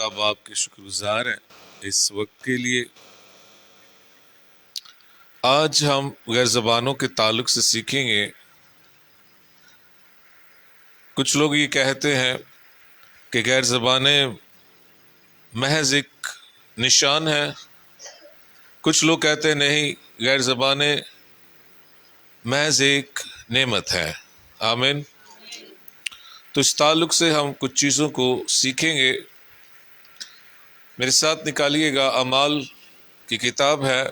خدا باپ کے شکر گزار ہیں اس وقت کے لیے۔ آج ہم غیر زبانوں کے تعلق سے سیکھیں گے۔ کچھ لوگ یہ کہتے ہیں کہ غیر زبانیں محض ایک نشان ہے، کچھ لوگ کہتے ہیں نہیں، غیر زبانیں محض ایک نعمت ہے۔ آمین۔ تو اس تعلق سے ہم کچھ چیزوں کو سیکھیں گے۔ میرے ساتھ نکالیے گا، اعمال کی کتاب ہے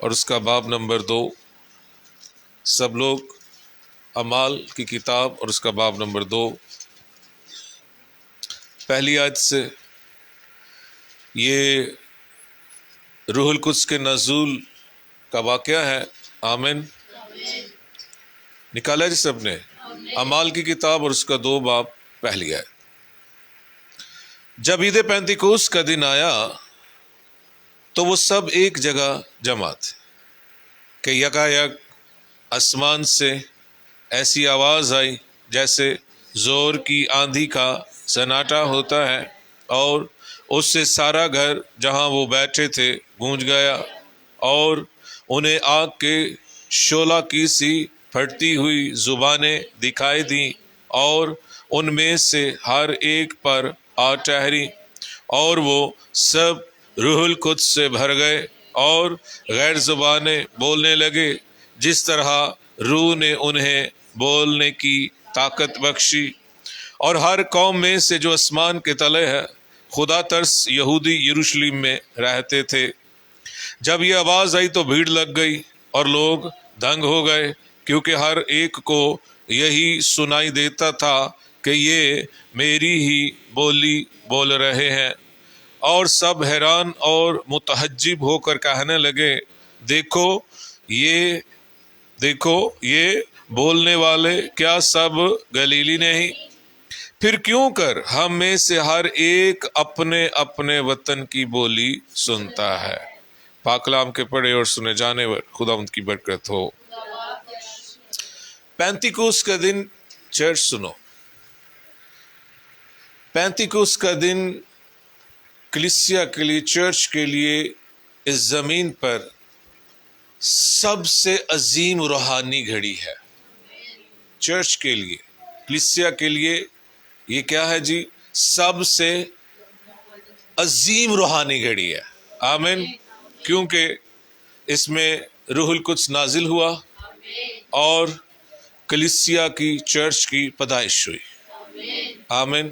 اور اس کا باب نمبر 2۔ سب لوگ اعمال کی کتاب اور اس کا باب نمبر 2، پہلی آیت سے۔ یہ روح القدس کے نزول کا واقعہ ہے۔ آمین۔ نکالا جی سب نے؟ اعمال کی کتاب اور اس کا 2 باب، پہلی آیت۔ جب عید پینتیکوس کا دن آیا تو وہ سب ایک جگہ جمع تھے کہ یکایک آسمان سے ایسی آواز آئی جیسے زور کی آندھی کا سناٹا ہوتا ہے، اور اس سے سارا گھر جہاں وہ بیٹھے تھے گونج گیا، اور انہیں آگ کے شعلہ کی سی پھٹتی ہوئی زبانیں دکھائی دیں، اور ان میں سے ہر ایک پر آ ٹھہری، اور وہ سب روح القدس سے بھر گئے اور غیر زبانیں بولنے لگے جس طرح روح نے انہیں بولنے کی طاقت بخشی۔ اور ہر قوم میں سے جو آسمان کے تلے ہے خدا ترس یہودی یروشلم میں رہتے تھے۔ جب یہ آواز آئی تو بھیڑ لگ گئی اور لوگ دنگ ہو گئے، کیونکہ ہر ایک کو یہی سنائی دیتا تھا کہ یہ میری ہی بولی بول رہے ہیں، اور سب حیران اور متعجب ہو کر کہنے لگے، دیکھو یہ بولنے والے کیا سب گلیلی نہیں؟ پھر کیوں کر ہم میں سے ہر ایک اپنے اپنے وطن کی بولی سنتا ہے۔ پاک کلام کے پڑھے اور سنے جانے پر خداوند کی برکت ہو۔ پینتیکوس کا دن، چرچ سنو، پینتیکوس کا دن کلیسیا کے لیے، چرچ کے لیے اس زمین پر سب سے عظیم روحانی گھڑی ہے۔ چرچ کے لیے، کلیسیا کے لیے یہ کیا ہے جی؟ سب سے عظیم روحانی گھڑی ہے۔ آمین۔ کیونکہ اس میں روح القدس نازل ہوا اور کلیسیا کی، چرچ کی پیدائش ہوئی۔ آمین۔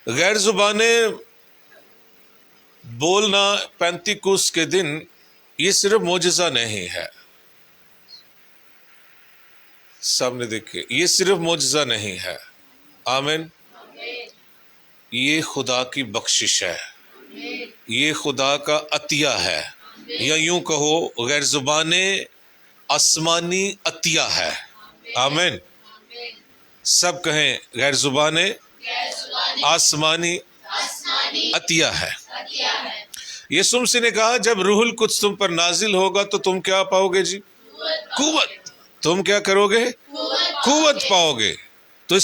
غیر زبانیں بولنا پینتیکوس کے دن یہ صرف معجزہ نہیں ہے، سامنے دیکھیں، یہ صرف معجزہ نہیں ہے۔ آمین۔ یہ خدا کی بخشش ہے، یہ خدا کا عطیہ ہے، یا یوں کہو غیر زبانیں آسمانی عطیہ ہے۔ آمین۔ سب کہیں غیر زبانیں آسمانی عطیہ ہے۔ یسوع مسیح نے کہا جب روح القدس تم پر نازل ہوگا تو تم کیا پاؤ گے جی؟ قوت۔ تم کیا کرو گے؟ قوت پاؤ گے۔ تو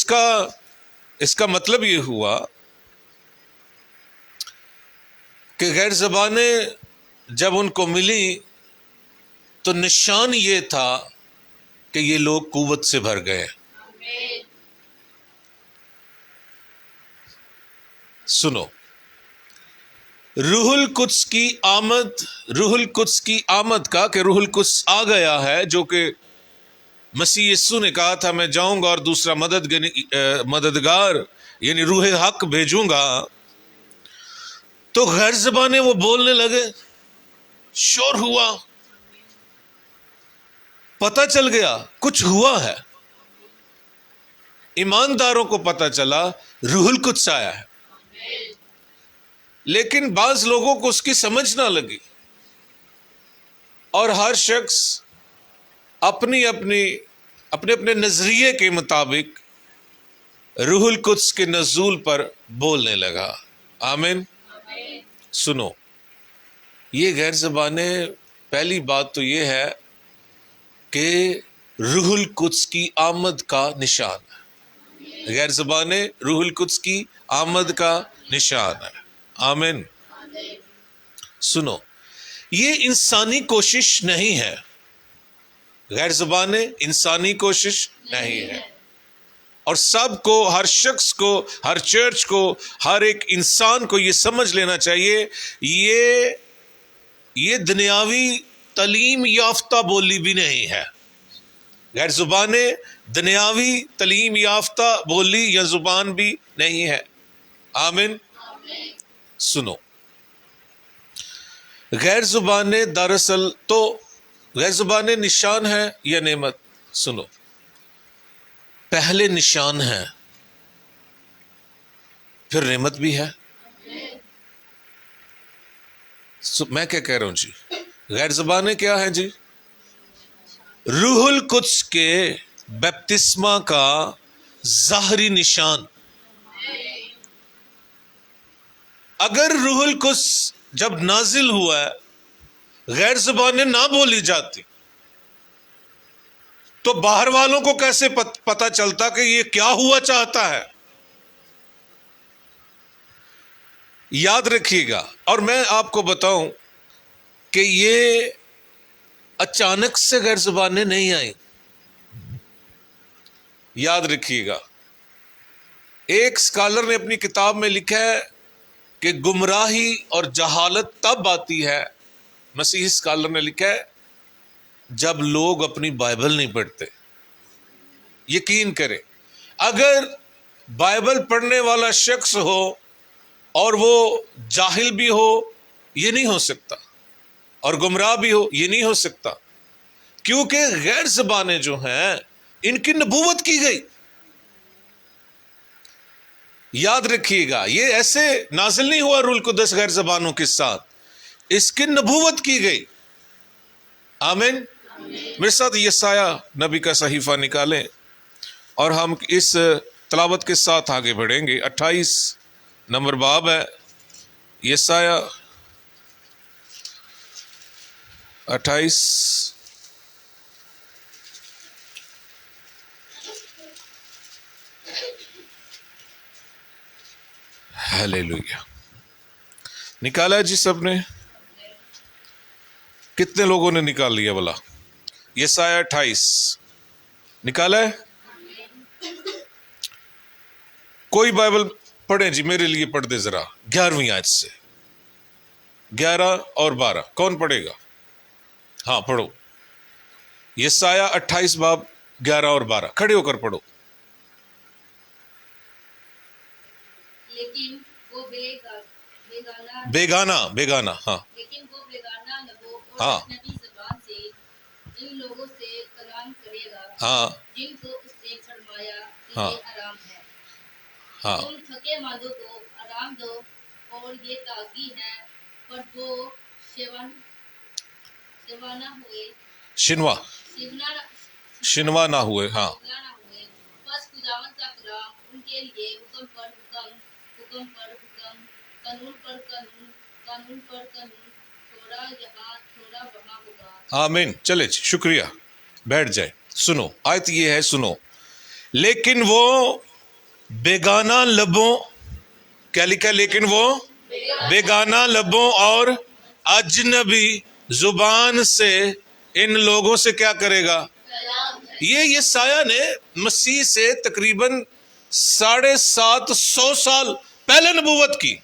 اس کا مطلب یہ ہوا کہ غیر زبانیں جب ان کو ملی تو نشان یہ تھا کہ یہ لوگ قوت سے بھر گئے۔ سنو، روح القدس کی آمد کا، کہ روح القدس آ گیا ہے، جو کہ مسیح یسوع نے کہا تھا میں جاؤں گا اور دوسرا مددگار یعنی روح حق بھیجوں گا، تو غیر زبانیں وہ بولنے لگے، شور ہوا، پتہ چل گیا کچھ ہوا ہے۔ ایمانداروں کو پتہ چلا روح القدس آیا ہے، لیکن بعض لوگوں کو اس کی سمجھ نہ لگی، اور ہر شخص اپنے نظریے کے مطابق روح القدس کے نزول پر بولنے لگا۔ آمین۔ سنو، یہ غیر زبانیں، پہلی بات تو یہ ہے کہ روح القدس کی آمد کا نشان ہے۔ غیر زبانیں روح القدس کی آمد کا نشان ہے۔ آمین۔ سنو، یہ انسانی کوشش نہیں ہے، غیر زبانیں انسانی کوشش نہیں ہے، اور سب کو، ہر شخص کو، ہر چرچ کو، ہر ایک انسان کو یہ سمجھ لینا چاہیے، یہ دنیاوی تعلیم یافتہ بولی بھی نہیں ہے۔ غیر زبانیں دنیاوی تعلیم یافتہ بولی یا زبان بھی نہیں ہے۔ آمین۔ سنو، غیر زبانیں دراصل تو غیر زبانیں نشان ہے یا نعمت؟ سنو، پہلے نشان ہے، پھر نعمت بھی ہے۔ میں کیا کہہ رہا ہوں جی؟ غیر زبانیں کیا ہیں جی؟ روح القدس کے بپتسمہ کا ظاہری نشان۔ اگر روح القدس جب نازل ہوا ہے غیر زبانیں نہ بولی جاتی تو باہر والوں کو کیسے پتہ چلتا کہ یہ کیا ہوا چاہتا ہے؟ یاد رکھیے گا، اور میں آپ کو بتاؤں کہ یہ اچانک سے غیر زبانیں نہیں آئیں۔ یاد رکھیے گا، ایک اسکالر نے اپنی کتاب میں لکھا ہے کہ گمراہی اور جہالت تب آتی ہے، مسیحی اسکالر نے لکھا ہے، جب لوگ اپنی بائبل نہیں پڑھتے۔ یقین کریں، اگر بائبل پڑھنے والا شخص ہو اور وہ جاہل بھی ہو، یہ نہیں ہو سکتا، اور گمراہ بھی ہو، یہ نہیں ہو سکتا، کیونکہ غیر زبانیں جو ہیں ان کی نبوت کی گئی۔ یاد رکھیے گا، یہ ایسے نازل نہیں ہوا روح القدس غیر زبانوں کے ساتھ، اس کی نبوت کی گئی۔ آمین۔ میرے ساتھ یسایہ نبی کا صحیفہ نکالیں اور ہم اس تلاوت کے ساتھ آگے بڑھیں گے۔ 28 نمبر باب ہے، یسایہ 28۔ ہیلیلویا۔ نکالا جی سب نے؟ کتنے لوگوں نے نکال لیا بلا؟ یسایہ 28 نکالا ہے؟ کوئی بائبل پڑھیں جی، میرے لیے پڑھ دے ذرا 11ویں آیت سے، 11 اور 12 کون پڑھے گا؟ ہاں پڑھو، یسایہ 28 باب 11 اور 12 کھڑے ہو کر پڑھو۔ لیکن وہ بیگانہ ہاں لیکن وہ بیگانہ لبوں اور ہاں اجنبی زبان سے ان لوگوں سے کلام کرے گا ہاں جن کو اس نے فرمایا کہ ہاں یہ آرام ہے۔ ہاں تم تھکے ماندوں کو آرام دو، اور یہ تازگی ہے، پر وہ شیوانہ ہوئے، شنوا شیونا نہ ہوئے۔ ہاں نہ ہوئے۔ بس خداوند کا کلام ان کے لیے حکم پر حکم، حکم پر حکم، قانون پر قانون، قانون پر قانون، تھوڑا یہاں تھوڑا وہاں ہوگا۔ آمین۔ چلے جی، شکریہ، بیٹھ جائے۔ سنو، آیت یہ ہے، سنو، لیکن وہ بیگانہ لبوں، کیا لکھا؟ لیکن وہ بیگانہ لبوں اور اجنبی زبان سے ان لوگوں سے کیا کرے گا؟ یہ یسایہ نے مسیح سے تقریباً 750 سال پہلے نبوت کی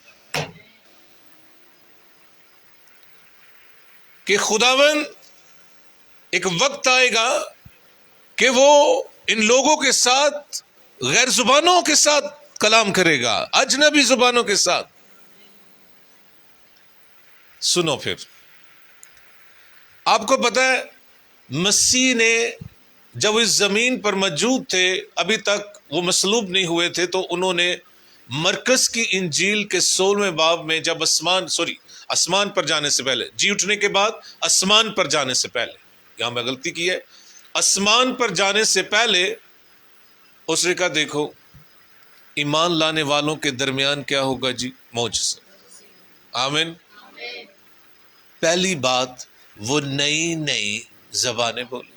کہ خداوند ایک وقت آئے گا کہ وہ ان لوگوں کے ساتھ، غیر زبانوں کے ساتھ کلام کرے گا، اجنبی زبانوں کے ساتھ۔ سنو، پھر آپ کو پتہ ہے مسیح نے جب اس زمین پر موجود تھے، ابھی تک وہ مصلوب نہیں ہوئے تھے، تو انہوں نے مرکز کی انجیل کے 16ویں باب میں جب آسمان پر جانے سے پہلے، جی اٹھنے کے بعد آسمان پر جانے سے پہلے، یہاں میں غلطی کی ہے، آسمان پر جانے سے پہلے اس نے کہا دیکھو ایمان لانے والوں کے درمیان کیا ہوگا جی؟ معجزہ۔ آمین۔ پہلی بات، وہ نئی زبانیں بولیں،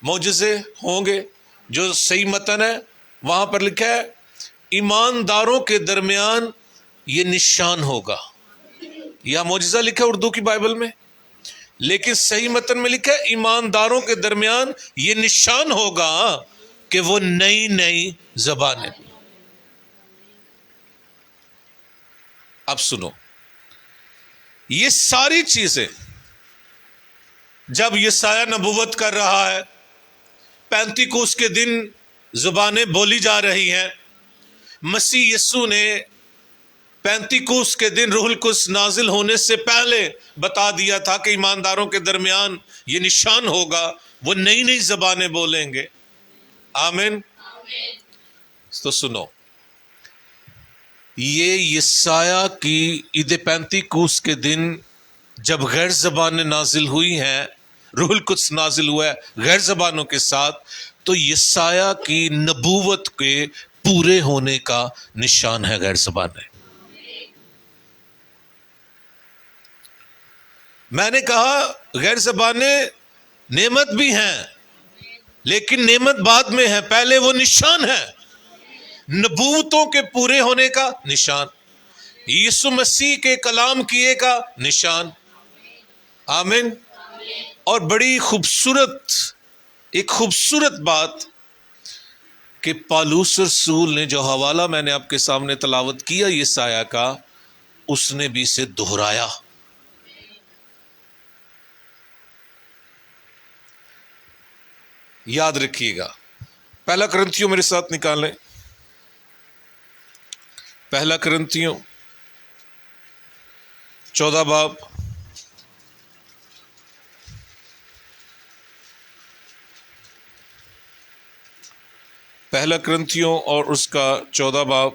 معجزے ہوں گے، جو صحیح متن ہے وہاں پر لکھا ہے ایمانداروں کے درمیان یہ نشان ہوگا. یہاں معجزہ لکھا ہے اردو کی بائبل میں، لیکن صحیح متن میں لکھا ہے ایمانداروں کے درمیان یہ نشان ہوگا کہ وہ نئی نئی زبانیں. اب سنو، یہ ساری چیزیں جب یسایہ نبوت کر رہا ہے، پینتیکوس کے دن زبانیں بولی جا رہی ہیں، مسیح یسوع نے پینتیکوس کے دن روح القدس نازل ہونے سے پہلے بتا دیا تھا کہ ایمانداروں کے درمیان یہ نشان ہوگا، وہ نئی نئی زبانیں بولیں گے. آمین. تو سنو، یہ یسایہ کی عید پینتیکوس کے دن جب غیر زبانیں نازل ہوئی ہیں، روح القدس نازل ہوا ہے غیر زبانوں کے ساتھ، تو یسایہ کی نبوت کے پورے ہونے کا نشان ہے غیر زبانیں. میں نے کہا غیر زبانیں نعمت بھی ہیں، لیکن نعمت بعد میں ہے، پہلے وہ نشان ہے، نبوتوں کے پورے ہونے کا نشان، یسوع مسیح کے کلام کیے کا نشان. آمین. اور بڑی ایک خوبصورت بات کہ پالوس رسول نے جو حوالہ میں نے آپ کے سامنے تلاوت کیا یسایہ کا، اس نے بھی اسے دہرایا. یاد رکھیے گا. پہلا کرنتھیوں میرے ساتھ نکالیں، پہلا کرنتھیوں 14 باب، پہلا کرنتھیوں اور اس کا 14 باب.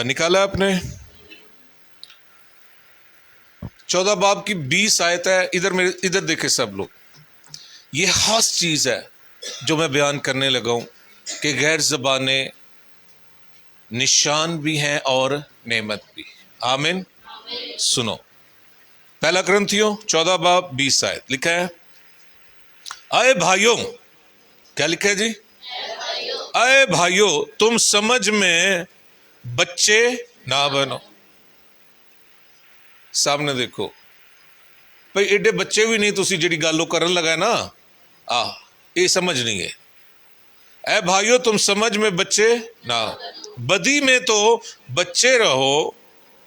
نکالا آپ نے؟ 14 باب کی 20 آیت ہے. ادھر دیکھیں سب لوگ، یہ خاص چیز ہے جو میں بیان کرنے لگا ہوں کہ غیر زبانیں نشان بھی ہیں اور نعمت بھی. آمین. سنو، پہلا کرنتھیوں 14 باب 20 آیت لکھا ہے، اے بھائیوں، کیا لکھا ہے جی؟ اے بھائیوں، تم سمجھ میں بچے نہ بنو. سامنے دیکھو بھئی، ایڈے بچے بھی نہیں تسی جڑی گالو کرن لگا ہے نا، یہ سمجھ نہیں ہے. اے بھائیو تم سمجھ میں بچے نہ، بدی میں تو بچے رہو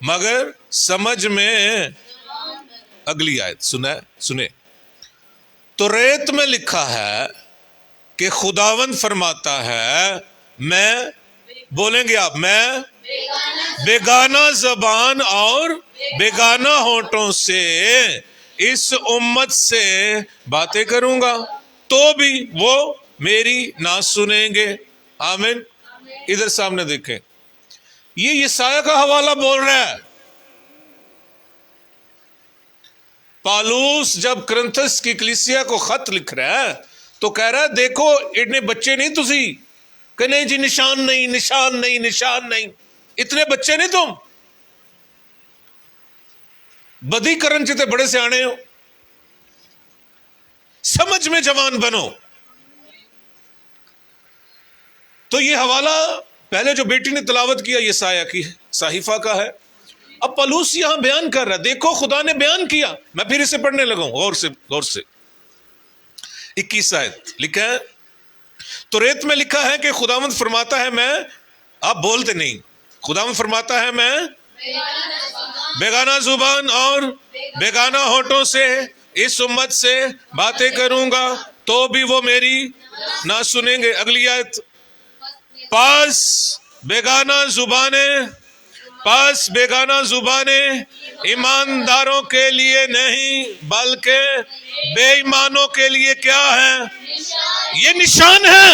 مگر سمجھ میں. اگلی آیت سنے، تو ریت میں لکھا ہے کہ خداوند فرماتا ہے، میں، بولیں گے آپ، میں بیگانہ زبان اور بیگانہ ہونٹوں سے اس امت سے باتیں کروں گا تو بھی وہ میری نہ سنیں گے. آمین. ادھر سامنے دیکھیں، یہ یسایہ کا حوالہ بول رہا ہے. پالوس جب کرنتھس کی کلیسیا کو خط لکھ رہا ہے تو کہہ رہا ہے دیکھو اتنے بچے نہیں تسی، کہ نہیں جی نشان نہیں، نشان نہیں، نشان نہیں، اتنے بچے نہیں تم، بدی کرن چتے بڑے سیانے ہو، سمجھ میں جوان بنو. تو یہ حوالہ پہلے جو بیٹی نے تلاوت کیا یسایہ کی صحیفہ کا ہے. اب پالوس یہاں بیان کر رہا ہے، دیکھو خدا نے بیان کیا. میں پھر اسے پڑھنے لگا ہوں غور سے. 21 آیت لکھا ہے، تو ریت میں لکھا ہے کہ خداوند فرماتا ہے، میں، آپ بولتے نہیں، خداوند فرماتا ہے، میں بیگانہ زبان اور بیگانہ ہونٹوں سے اس امت سے باتیں کروں گا تو بھی وہ میری نہ سنیں گے. اگلی آیت، پس بیگانہ زبانیں ایمانداروں کے لیے نہیں بلکہ بے ایمانوں کے لیے کیا ہے؟ یہ نشان ہے.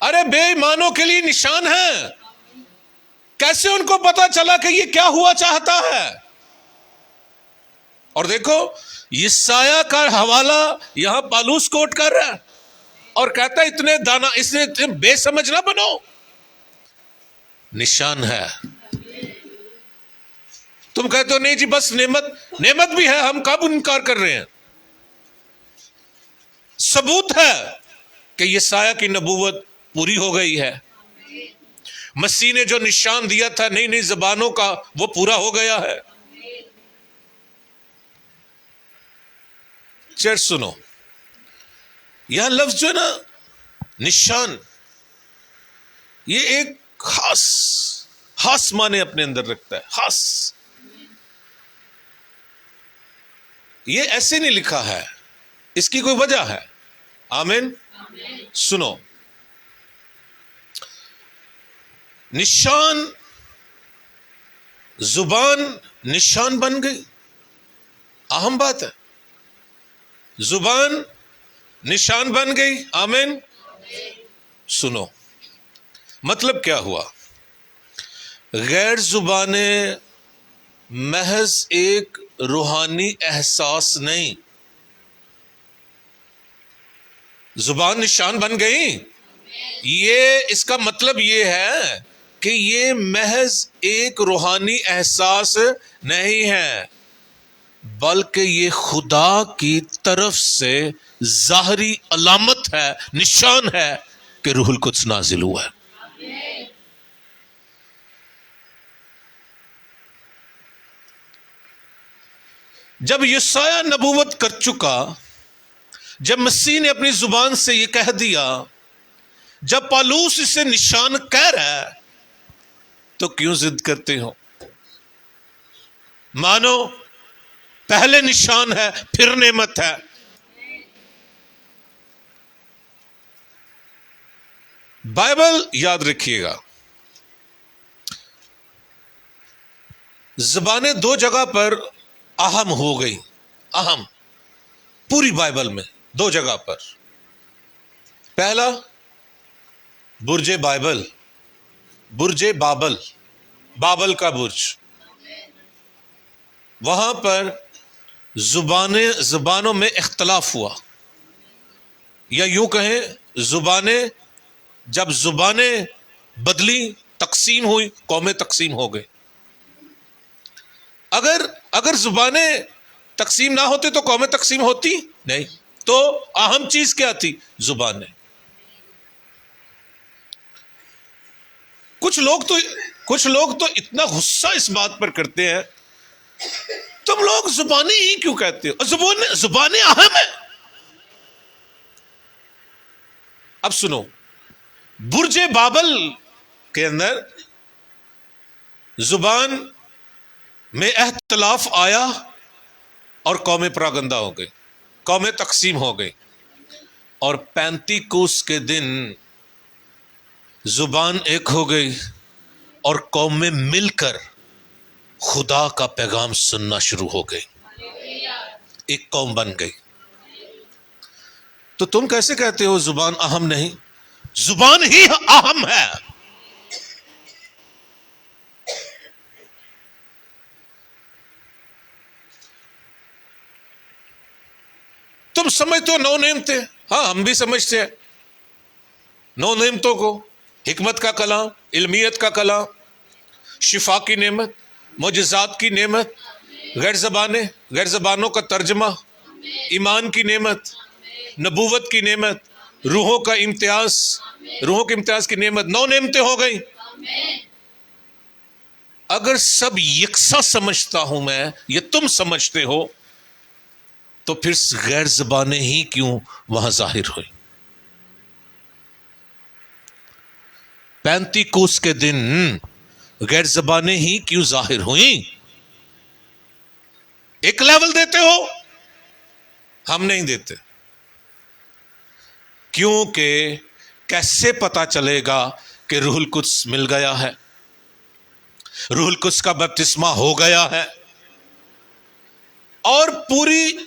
ارے بے ایمانوں کے لیے نشان ہے. کیسے ان کو پتا چلا کہ یہ کیا ہوا چاہتا ہے؟ اور دیکھو یسایہ کا حوالہ یہاں پالوس کوٹ کر رہا ہے. اور کہتا ہے اتنے دانا، اس نے اتنے بے سمجھ نہ بنو. نشان ہے. تم کہتے ہو نہیں جی بس نعمت بھی ہے، ہم کب انکار کر رہے ہیں. ثبوت ہے کہ یسایہ کی نبوت پوری ہو گئی ہے. مسیح نے جو نشان دیا تھا نئی نئی زبانوں کا وہ پورا ہو گیا ہے. چر سنو، یہ لفظ جو ہے نا نشان، یہ ایک خاص معنی اپنے اندر رکھتا ہے. خاص، یہ ایسے نہیں لکھا ہے، اس کی کوئی وجہ ہے. آمین. سنو، نشان، زبان نشان بن گئی، اہم بات ہے. زبان نشان بن گئی. آمین. سنو، مطلب کیا ہوا؟ غیر زبانیں محض ایک روحانی احساس نہیں. زبان نشان بن گئی، یہ اس کا مطلب یہ ہے کہ یہ محض ایک روحانی احساس نہیں ہے، بلکہ یہ خدا کی طرف سے ظاہری علامت ہے، نشان ہے کہ روح القدس نازل ہوا ہے. جب یسایہ نبوت کر چکا، جب مسیح نے اپنی زبان سے یہ کہہ دیا، جب پالوس اسے نشان کہہ رہا ہے، تو کیوں ضد کرتے ہو؟ مانو پہلے نشان ہے پھر نعمت ہے. بائبل یاد رکھیے گا، زبانیں دو جگہ پر اہم ہو گئی. اہم پوری بائبل میں دو جگہ پر. پہلا برج بابل، بابل کا برج، وہاں پر زبانوں میں اختلاف ہوا، یا یوں کہیں جب زبانیں بدلی، تقسیم ہوئی، قومیں تقسیم ہو گئی. اگر زبانیں تقسیم نہ ہوتے تو قومیں تقسیم ہوتی نہیں. تو اہم چیز کیا تھی؟ زبانیں. کچھ لوگ تو اتنا غصہ اس بات پر کرتے ہیں، تم لوگ زبانیں ہی کیوں کہتے ہو؟ زبانیں اہم ہیں. اب سنو، برج بابل کے اندر زبان میں اختلاف آیا اور قومیں پراگندہ ہو گئی، قومیں تقسیم ہو گئی. اور پینتیکوس کے دن زبان ایک ہو گئی اور قومیں مل کر خدا کا پیغام سننا شروع ہو گئی، ایک قوم بن گئی. تو تم کیسے کہتے ہو زبان اہم نہیں؟ زبان ہی اہم ہے. تم سمجھتے ہو 9 نعمتیں، ہاں ہم بھی سمجھتے ہیں 9 نعمتوں کو. حکمت کا کلام، علمیت کا کلام، شفا کی نعمت، معجزات کی نعمت، غیر زبانوں کا ترجمہ، ایمان کی نعمت، نبوت کی نعمت، روحوں کے امتیاز کی نعمت. 9 نعمتیں ہو گئیں. اگر سب یکساں سمجھتا ہوں میں، یہ تم سمجھتے ہو، تو پھر غیر زبانیں ہی کیوں وہاں ظاہر ہوئی؟ پینتیکوس کے دن غیر زبانیں ہی کیوں ظاہر ہوئیں؟ ایک لیول دیتے ہو، ہم نہیں دیتے. کیونکہ کیسے پتا چلے گا کہ روح القدس مل گیا ہے، روح القدس کا بپتسمہ ہو گیا ہے؟ اور پوری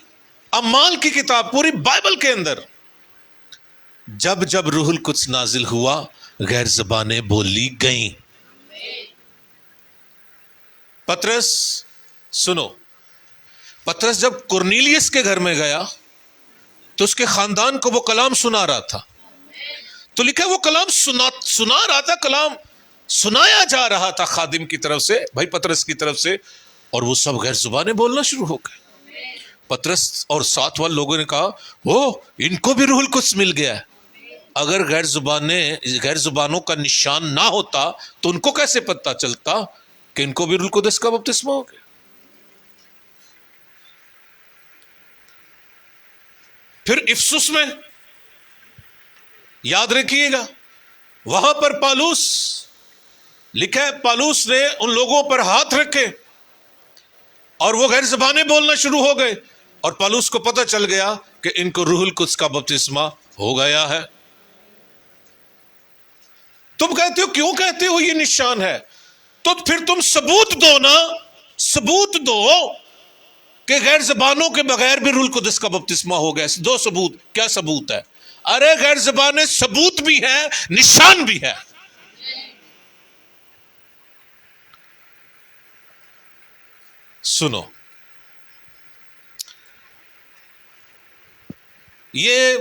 اعمال کی کتاب، پوری بائبل کے اندر جب روح القدس نازل ہوا، غیر زبانیں بولی گئیں. پطرس، سنو، پطرس جب کرنیلیس کے گھر میں گیا تو اس کے خاندان کو وہ کلام سنا رہا تھا. تو لکھا ہے وہ کلام سنا رہا تھا، کلام سنایا جا رہا تھا خادم کی طرف سے، بھائی پترس کی طرف سے، اور وہ سب غیر زبانیں بولنا شروع ہو گئے۔ پترس اور ساتھ والے لوگوں نے کہا ان کو بھی روح القدس مل گیا ہے۔ اگر غیر زبانوں کا نشان نہ ہوتا تو ان کو کیسے پتہ چلتا کہ ان کو بھی روح القدس کا بپتسمہ ہو گیا؟ پھر افسس میں یاد رکھیے گا، وہاں پر پالوس لکھا ہے، پالوس نے ان لوگوں پر ہاتھ رکھے اور وہ غیر زبانیں بولنا شروع ہو گئے، اور پالوس کو پتہ چل گیا کہ ان کو روح القدس کا بپتسمہ ہو گیا ہے۔ تم کہتے ہو، کیوں کہتے ہو یہ نشان ہے؟ تو پھر تم ثبوت دو نا، ثبوت دو کہ غیر زبانوں کے بغیر بھی روح القدس کا بپتسمہ ہو گیا۔ دو ثبوت۔ کیا ثبوت ہے؟ ارے غیر زبانیں ثبوت بھی ہے، نشان بھی ہے۔ سنو، یہ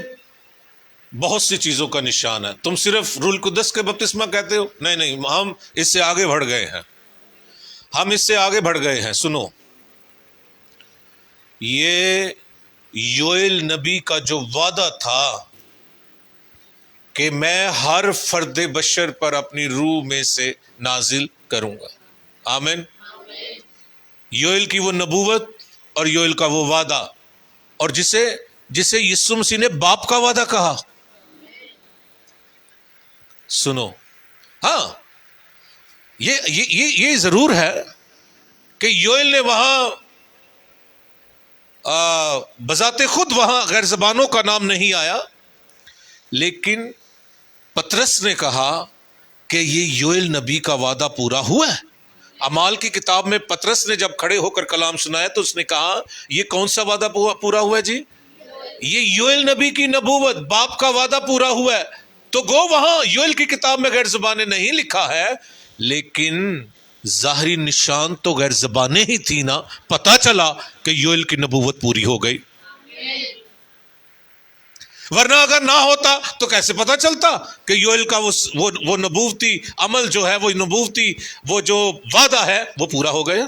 بہت سی چیزوں کا نشان ہے۔ تم صرف روح القدس کے بپتسمہ کہتے ہو؟ نہیں، ہم اس سے آگے بڑھ گئے ہیں، ہم اس سے آگے بڑھ گئے ہیں۔ سنو، یہ یوئیل نبی کا جو وعدہ تھا کہ میں ہر فرد بشر پر اپنی روح میں سے نازل کروں گا۔ آمین۔ یوئیل کی وہ نبوت اور یوئیل کا وہ وعدہ، اور جسے یسوع مسیح نے باپ کا وعدہ کہا۔ سنو، ہاں، یہ ضرور ہے کہ یوئیل نے وہاں بذات خود وہاں غیر زبانوں کا نام نہیں آیا، لیکن پترس نے کہا کہ یہ یوئیل نبی کا وعدہ پورا ہوا ہے۔ اعمال کی کتاب میں پترس نے جب کھڑے ہو کر کلام سنایا تو اس نے کہا یہ کون سا وعدہ پورا ہوا ہے جی؟ یہ یوئیل نبی کی نبوت، باپ کا وعدہ پورا ہوا ہے۔ تو وہاں یوئیل کی کتاب میں غیر زبانیں نہیں لکھا ہے، لیکن ظاہری نشان تو غیر زبانیں ہی تھی نا۔ پتا چلا کہ یوئیل کی نبوت پوری ہو گئی، ورنہ اگر نہ ہوتا تو کیسے پتا چلتا کہ یوئیل کا وہ نبوتی عمل جو ہے، وہ نبوتی وہ جو وعدہ ہے وہ پورا ہو گیا۔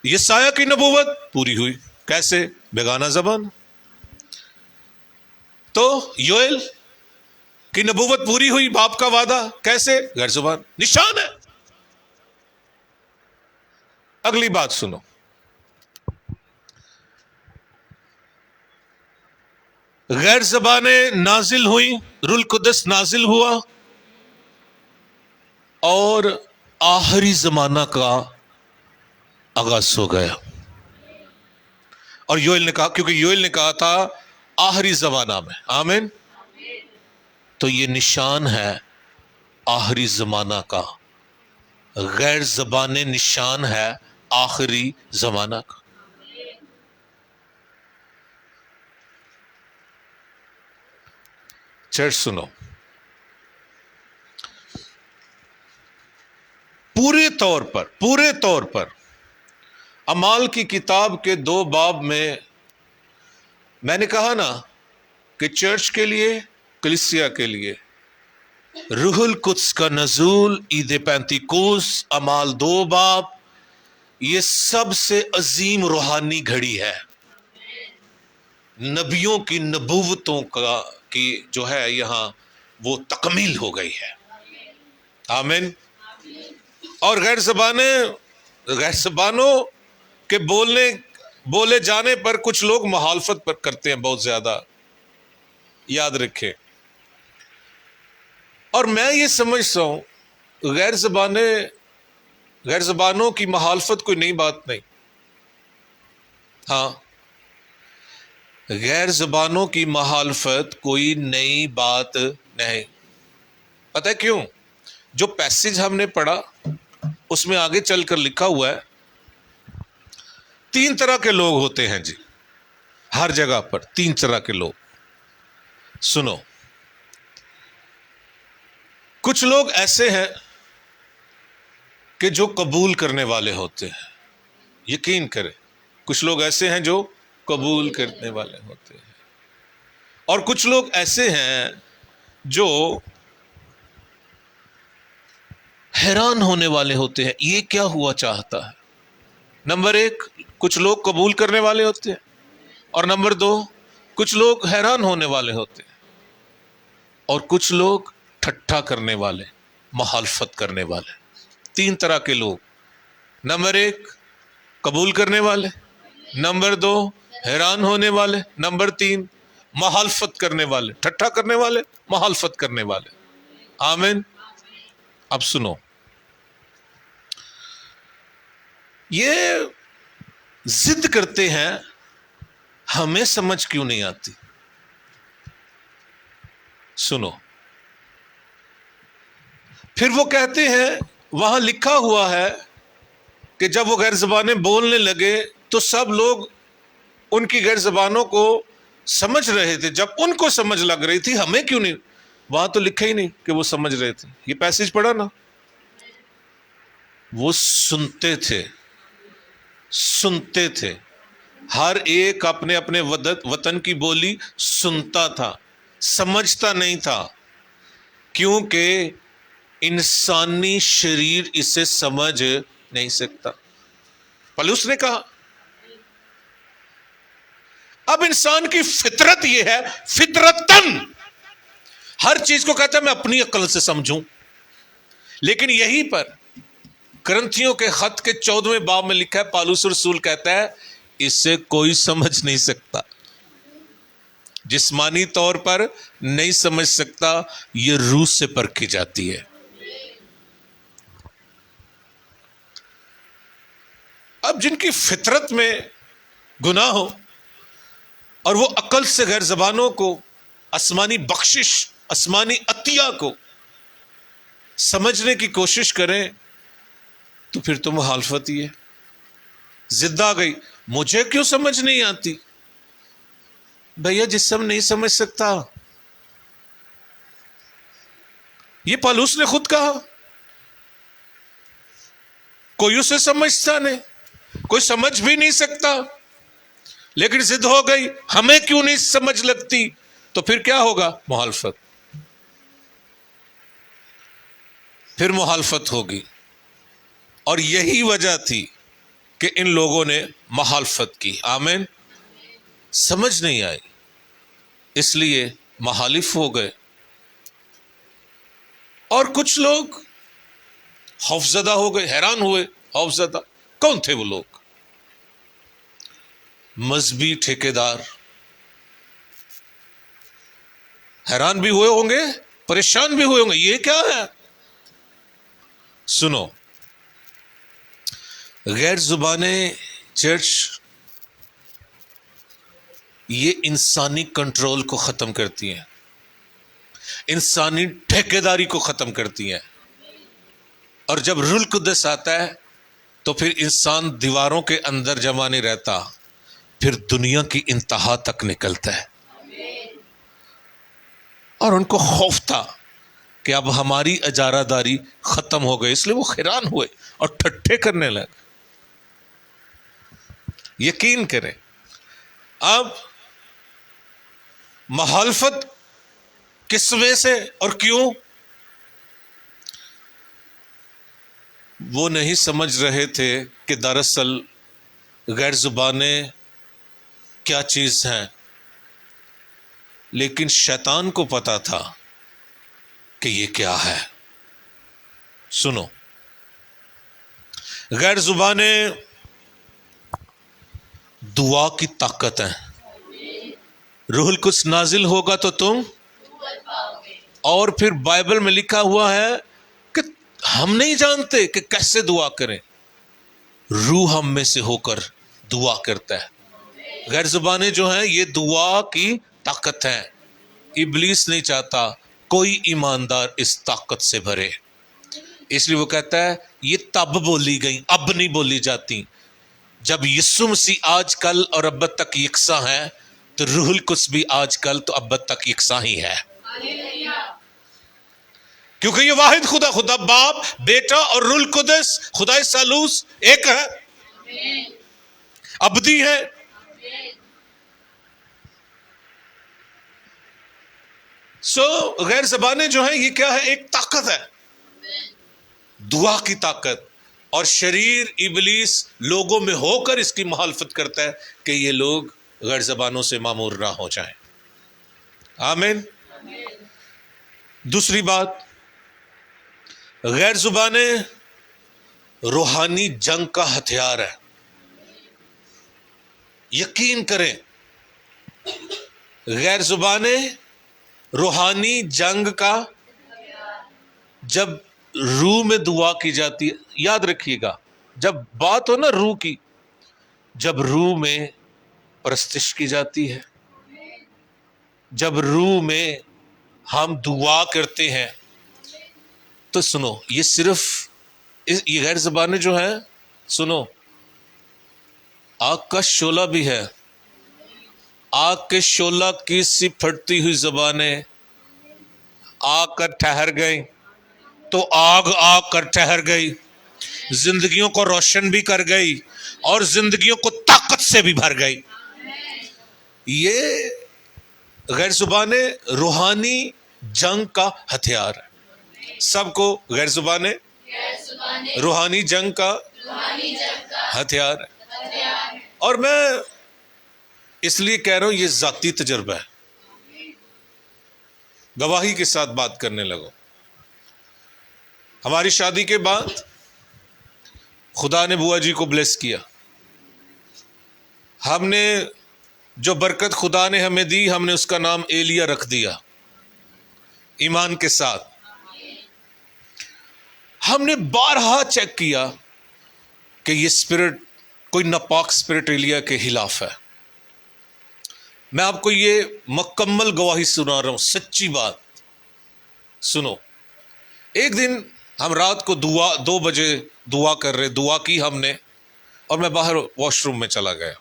یسایہ کی نبوت پوری ہوئی، کیسے؟ بیگانہ زبان۔ تو یوئیل کی نبوت پوری ہوئی، باپ کا وعدہ کیسے؟ غیر زبان، نشان ہے۔ اگلی بات سنو، غیر زبانیں نازل ہوئیں، روح القدس نازل ہوا، اور آخری زمانہ کا آغاز ہو گیا۔ اور یوئیل نے کہا، کیونکہ یوئیل نے کہا تھا آخری زمانہ میں، آمین، تو یہ نشان ہے آخری زمانہ کا۔ غیر زبانیں نشان ہے آخری زمانہ کا۔ چرچ سنو، پورے طور پر اعمال کی کتاب کے 2 باب میں نے کہا نا کہ چرچ کے لیے، کلیسیا کے لیے روح القدس کا نزول، عید پینتیکوس، اعمال 2 باب، یہ سب سے عظیم روحانی گھڑی ہے۔ نبیوں کی نبوتوں کی جو ہے یہاں وہ تکمیل ہو گئی ہے۔ آمین۔ اور غیر زبانوں کے بولے جانے پر کچھ لوگ مخالفت پر کرتے ہیں بہت زیادہ، یاد رکھیں۔ اور میں یہ سمجھتا ہوں غیر زبانوں کی مخالفت کوئی نئی بات نہیں۔ ہاں، غیر زبانوں کی مخالفت کوئی نئی بات نہیں۔ پتہ ہے کیوں؟ جو پیسج ہم نے پڑھا اس میں آگے چل کر لکھا ہوا ہے 3 طرح کے لوگ ہوتے ہیں جی، ہر جگہ پر 3 طرح کے لوگ۔ سنو، کچھ لوگ ایسے ہیں کہ جو قبول کرنے والے ہوتے ہیں، یقین کریں، کچھ لوگ ایسے ہیں جو قبول کرنے والے ہوتے ہیں، اور کچھ لوگ ایسے ہیں جو حیران ہونے والے ہوتے ہیں، یہ کیا ہوا چاہتا ہے؟ نمبر 1، کچھ لوگ قبول کرنے والے ہوتے ہیں، اور نمبر 2، کچھ لوگ حیران ہونے والے ہوتے ہیں، اور کچھ لوگ ٹھٹھا کرنے والے، مخالفت کرنے والے۔ 3 طرح کے لوگ، نمبر 1 قبول کرنے والے، نمبر 2 حیران ہونے والے، نمبر 3 مخالفت کرنے والے، ٹھٹھا کرنے والے، مخالفت کرنے والے۔ آمین۔ اب سنو، یہ ضد کرتے ہیں ہمیں سمجھ کیوں نہیں آتی۔ سنو، پھر وہ کہتے ہیں وہاں لکھا ہوا ہے کہ جب وہ غیر زبانیں بولنے لگے تو سب لوگ ان کی غیر زبانوں کو سمجھ رہے تھے۔ جب ان کو سمجھ لگ رہی تھی، ہمیں کیوں نہیں؟ وہاں تو لکھا ہی نہیں کہ وہ سمجھ رہے تھے۔ یہ پیسج پڑھا نا، وہ سنتے تھے، سنتے تھے، ہر ایک اپنے اپنے وطن کی بولی سنتا تھا، سمجھتا نہیں تھا، کیونکہ انسانی شریر اسے سمجھ نہیں سکتا۔ پولس نے کہا اب انسان کی فطرت یہ ہے، فطرتاً ہر چیز کو کہتا ہے میں اپنی عقل سے سمجھوں، لیکن یہی پر کرنتھیوں کے خط کے 14ویں باب میں لکھا ہے، پالوس رسول کہتا ہے اسے کوئی سمجھ نہیں سکتا، جسمانی طور پر نہیں سمجھ سکتا، یہ روح سے پرکھی جاتی ہے۔ اب جن کی فطرت میں گناہ ہو اور وہ عقل سے غیر زبانوں کو، آسمانی بخشش، آسمانی عطیہ کو سمجھنے کی کوشش کریں تو پھر تو مخالفت ہی ہے۔ ضد آ گئی، مجھے کیوں سمجھ نہیں آتی؟ بھیا جسم نہیں سمجھ سکتا، یہ پالوس نے خود کہا، کوئی اسے سمجھتا نہیں، کوئی سمجھ بھی نہیں سکتا، لیکن ضد ہو گئی ہمیں کیوں نہیں سمجھ لگتی، تو پھر کیا ہوگا؟ مخالفت، پھر مخالفت ہوگی۔ اور یہی وجہ تھی کہ ان لوگوں نے مخالفت کی۔ آمین۔ سمجھ نہیں آئی، اس لیے مخالف ہو گئے۔ اور کچھ لوگ خوفزدہ ہو گئے، حیران ہوئے، خوفزدہ۔ کون تھے وہ لوگ؟ مذہبی ٹھیکیدار حیران بھی ہوئے ہوں گے، پریشان بھی ہوئے ہوں گے، یہ کیا ہے؟ سنو، غیر زبانیں چرچ یہ انسانی کنٹرول کو ختم کرتی ہیں، انسانی ٹھیکیداری کو ختم کرتی ہیں، اور جب روح القدس آتا ہے تو پھر انسان دیواروں کے اندر جمع نہیں رہتا، پھر دنیا کی انتہا تک نکلتا ہے۔ اور ان کو خوف تھا کہ اب ہماری اجارہ داری ختم ہو گئی، اس لیے وہ حیران ہوئے اور ٹھٹھے کرنے لگے۔ یقین کریں، اب مخالفت کس وجہ سے اور کیوں؟ وہ نہیں سمجھ رہے تھے کہ دراصل غیر زبانیں کیا چیز ہیں، لیکن شیطان کو پتا تھا کہ یہ کیا ہے۔ سنو، غیر زبانیں دعا کی طاقت ہیں۔ روح القدس نازل ہوگا تو تم، اور پھر بائبل میں لکھا ہوا ہے کہ ہم نہیں جانتے کہ کیسے دعا کریں، روح ہم میں سے ہو کر دعا کرتا ہے۔ غیر زبانیں جو ہیں یہ دعا کی طاقت ہیں۔ ابلیس نہیں چاہتا کوئی ایماندار اس طاقت سے بھرے، اس لیے وہ کہتا ہے یہ تب بولی گئی، اب نہیں بولی جاتی۔ جب یسوع مسیح آج کل اور اب تک یکساں ہے تو روح القدس بھی آج کل تو اب تک یکساں ہی ہے، کیونکہ یہ واحد خدا، خدا باپ، بیٹا اور روح القدس، خدا ثالوث ایک ہے، ابدی ہے۔ سو غیر زبانیں جو ہیں یہ کیا ہے؟ ایک طاقت ہے، دعا کی طاقت، اور شریر ابلیس لوگوں میں ہو کر اس کی مخالفت کرتا ہے کہ یہ لوگ غیر زبانوں سے معمور نہ ہو جائیں۔ آمین۔ دوسری بات، غیر زبانیں روحانی جنگ کا ہتھیار ہے۔ یقین کریں، غیر زبانیں روحانی جنگ کا، جب روح میں دعا کی جاتی ہے، یاد رکھیے گا جب بات ہو نا روح کی، جب روح میں پرستش کی جاتی ہے، جب روح میں ہم دعا کرتے ہیں، تو سنو، یہ صرف یہ غیر زبانیں جو ہیں، سنو، آگ کا شعلہ بھی ہے۔ آگ کے شعلہ کی سی پھٹتی ہوئی زبانیں آ کر ٹھہر گئیں تو آگ آ کر ٹھہر گئی، زندگیوں کو روشن بھی کر گئی اور زندگیوں کو طاقت سے بھی بھر گئی۔ یہ غیر زبانیں روحانی جنگ کا ہتھیار ہے۔ سب کو غیر زبانیں روحانی جنگ کا ہتھیار ہے۔ اور میں اس لیے کہہ رہا ہوں، یہ ذاتی تجربہ ہے، گواہی کے ساتھ بات کرنے لگو۔ ہماری شادی کے بعد خدا نے بوا جی کو بلیس کیا، ہم نے جو برکت خدا نے ہمیں دی، ہم نے اس کا نام ایلیا رکھ دیا، ایمان کے ساتھ۔ ہم نے بارہا چیک کیا کہ یہ اسپرٹ کوئی ناپاک اسپرٹ ایلیا کے خلاف ہے۔ میں آپ کو یہ مکمل گواہی سنا رہا ہوں، سچی بات سنو۔ ایک دن ہم رات کو 2 بجے دعا کر رہے، دعا کی ہم نے، اور میں باہر واش روم میں چلا گیا،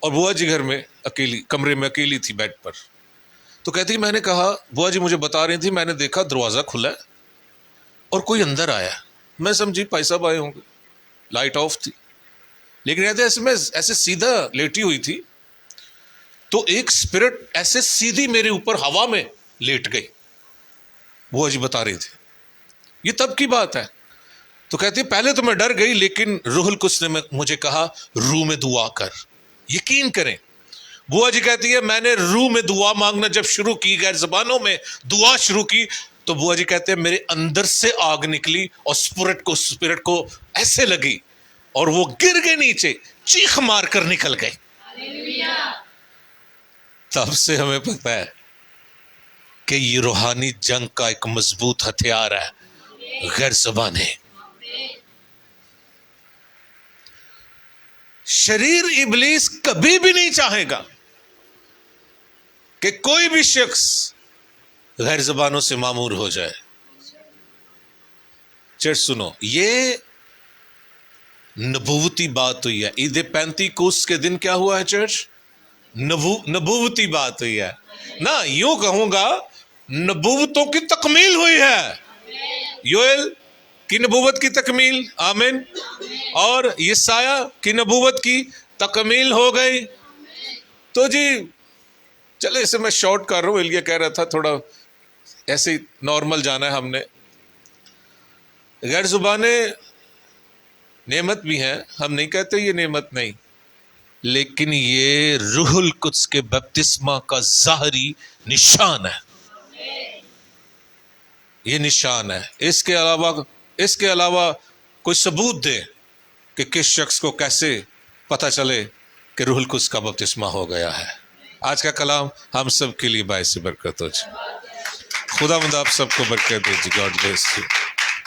اور بوا جی گھر میں اکیلی، کمرے میں اکیلی تھی بیڈ پر۔ تو کہتی، میں نے کہا، بوا جی مجھے بتا رہی تھی، میں نے دیکھا دروازہ کھلا ہے اور کوئی اندر آیا۔ میں سمجھی بھائی صاحب آئے ہوں گے، لائٹ آف تھی، لیکن ایسے سیدھا لیٹی ہوئی تھی تو ایک اسپرٹ ایسے سیدھی میرے اوپر ہوا میں لیٹ گئی۔ بوا جی بتا رہی تھی، یہ تب کی بات ہے۔ تو کہتی پہلے تو میں ڈر گئی، لیکن روح القدس نے مجھے کہا روح میں دعا کر۔ یقین کریں، بوا جی کہتی ہے میں نے روح میں دعا مانگنا جب شروع کی، غیر زبانوں میں دعا شروع کی، تو بوا جی کہتے ہیں میرے اندر سے آگ نکلی اور اسپرٹ کو ایسے لگی اور وہ گر گئے نیچے، چیخ مار کر نکل گئے۔ تب سے ہمیں پتہ ہے کہ یہ روحانی جنگ کا ایک مضبوط ہتھیار ہے، غیر زبانیں۔ شریر ابلیس کبھی بھی نہیں چاہے گا کہ کوئی بھی شخص غیر زبانوں سے معمور ہو جائے۔ چرچ سنو، یہ نبوتی بات ہوئی ہے۔ عید پینتیکوس کے دن کیا ہوا ہے چرچ؟ نبوتی بات ہوئی ہے نا، یوں کہوں گا نبوتوں کی تکمیل ہوئی ہے، یوئیل کی نبوت کی تکمیل، آمین، اور یسایہ کی نبوت کی تکمیل ہو گئی۔ تو جی چلے اسے میں شارٹ کر رہا ہوں، ایلیا کہہ رہا تھا تھوڑا ایسے ہی نارمل جانا ہے ہم نے۔ غیر زبانیں نعمت بھی ہیں، ہم نہیں کہتے یہ نعمت نہیں، لیکن یہ روح القدس کے بپتسمہ کا ظاہری نشان ہے، یہ نشان ہے۔ اس کے علاوہ کوئی ثبوت دے کہ کس شخص کو کیسے پتہ چلے کہ روح القدس کا بپتسمہ ہو گیا ہے۔ آج کا کلام ہم سب کے لیے باعث برکت ہو جائے۔ خدا مند آپ سب کو برکت دے جی۔ God bless you.